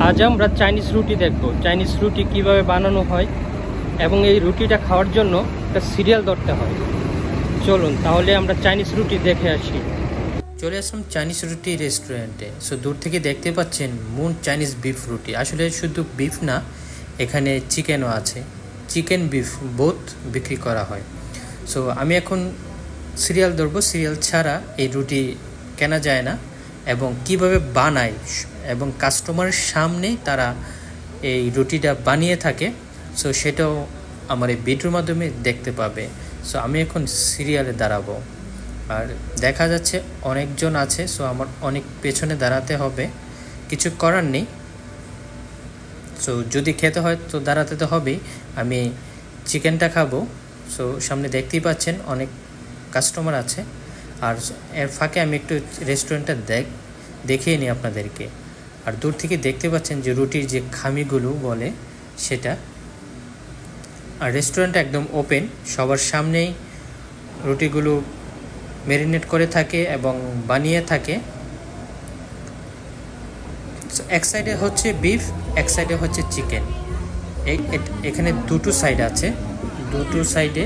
আজ আমরা চাইনিজ রুটি দেখব, চাইনিজ রুটি কিভাবে বানানো হয় এবং এই রুটিটা খাওয়ার জন্য একটা সিরিয়াল ধরতে হয়। চলুন তাহলে আমরা চাইনিজ রুটি দেখে আসি। চলে আসলাম চাইনিজ রুটি রেস্টুরেন্টে। সো দূর থেকে দেখতে পাচ্ছেন মুন চাইনিজ বিফ রুটি। আসলে শুধু বিফ না, এখানে চিকেনও আছে, চিকেন বিফ বোথ বিক্রি করা হয়। সো আমি এখন সিরিয়াল ধরবো, সিরিয়াল ছাড়া এই রুটি কেনা যায় না এবং কিভাবে বানায় এবং কাস্টমারের সামনেই তারা এই রুটিটা বানিয়ে থাকে। সো সেটাও আমার এই ভিডিওর মাধ্যমে দেখতে পাবে। সো আমি এখন সিরিয়ালে দাঁড়াবো, আর দেখা যাচ্ছে অনেকজন আছে। সো আমার অনেক পেছনে দাঁড়াতে হবে, কিছু করার নেই। সো যদি খেতে হয় তো দাঁড়াতে তো হবেই। আমি চিকেনটা খাবো। সো সামনে দেখতেই পাচ্ছেন অনেক কাস্টমার আছে, আর এর ফাঁকে আমি একটু রেস্টুরেন্টটা দেখিয়ে নিই আপনাদেরকে। আর দূর থেকে দেখতে পাচ্ছেন যে রুটির যে খামিগুলো বলে সেটা। আর রেস্টুরেন্টটা একদম ওপেন, সবার সামনেই রুটিগুলো ম্যারিনেট করে থাকে এবং বানিয়ে থাকে। এক সাইডে হচ্ছে বিফ, এক সাইডে হচ্ছে চিকেন। এখানে দুটো সাইড আছে, দুটো সাইডে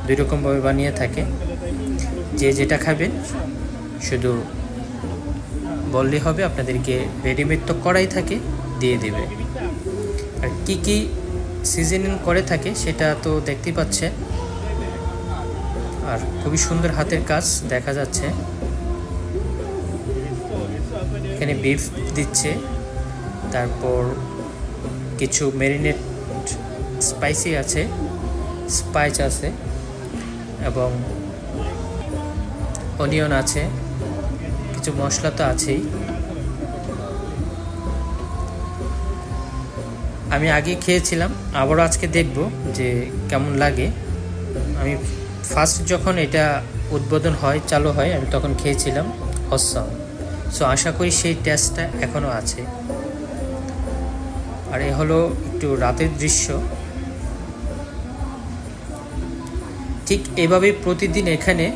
দুই রকমভাবে বানিয়ে থাকে। যে যেটা খাবেন শুধু বললেই হবে, আপনাদেরকে রেডিমেড তো করাই থাকে, দিয়ে দেবে। আর কি কি সিজনিং করে থাকে সেটা তো দেখতেই পাচ্ছেন। আর খুবই সুন্দর হাতের কাজ দেখা যাচ্ছে। এখানে বিফ দিচ্ছে, তারপর কিছু ম্যারিনেট স্পাইসি আছে, স্পাইস আছে এবং অনিয়ন আছে, কিছু মশলা তো আছেই। আমি আগে খেয়েছিলাম, আবারও আজকে দেখব যে কেমন লাগে। আমি ফার্স্ট যখন এটা উদ্বোধন হয়, চালু হয়, আমি তখন খেয়েছিলাম, অসাম। সো আশা করি সেই টেস্টটা এখনও আছে। আর এ হলো একটু রাতের দৃশ্য। ঠিক এভাবেই প্রতিদিন এখানে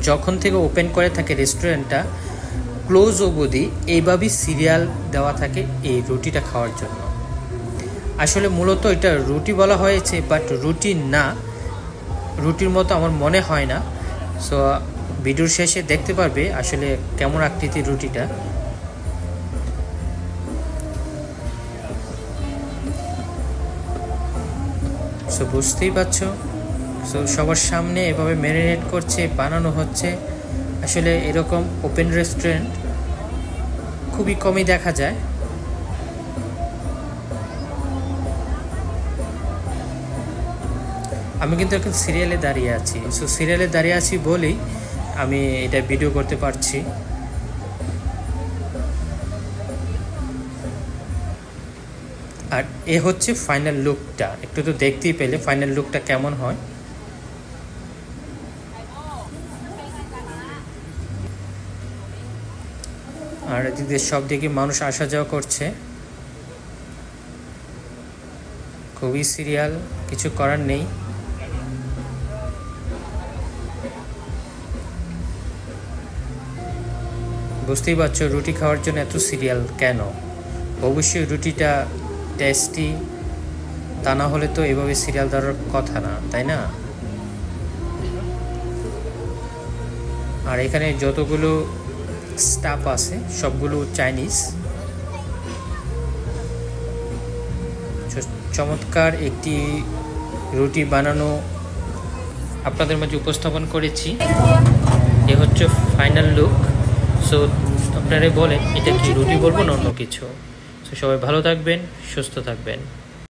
যখন থেকে ওপেন করে থাকে রেস্টুরেন্টটা, ক্লোজ অবধি এইভাবেই সিরিয়াল দেওয়া থাকে এই রুটিটা খাওয়ার জন্য। আসলে মূলত এটা রুটি বলা হয়েছে, বাট রুটি না, রুটির মতো আমার মনে হয় না। সো ভিডিওর শেষে দেখতে পারবে আসলে কেমন আকৃতির রুটিটা। সো বুঝতেই পারছো। সো সবার সামনে এভাবে ম্যারিনেট করছে, বানানো হচ্ছে। আসলে এরকম ওপেন রেস্টুরেন্ট খুবই কমই দেখা যায়। আমি কিন্তু এখন সিরিয়ালে দাঁড়িয়ে আছি। সো সিরিয়ালে দাঁড়িয়ে আছি বলেই আমি এটা ভিডিও করতে পারছি। আর এ হচ্ছে ফাইনাল লুকটা, একটু তো দেখতেই পেলে ফাইনাল লুকটা কেমন হয়। আর এদিকে সব দিকে মানুষ আসা যাওয়া করছে, খুবই সিরিয়াল, কিছু করার নেই। বুঝতেই পারছো রুটি খাওয়ার জন্য এত সিরিয়াল কেন। অবশ্যই রুটিটা টেস্টি, তা না হলে তো এভাবে সিরিয়াল দেওয়ার কথা না, তাই না? আর এখানে যতগুলো স্টাফ আছে সবগুলো চাইনিজ। চমৎকার একটি রুটি বানানো আপনাদের মাঝে উপস্থাপন করেছি। এ হচ্ছে ফাইনাল লুক। সো আপনারা বলেন এটা কি রুটি বলবো না অন্য কিছু। সো সবাই ভালো থাকবেন, সুস্থ থাকবেন।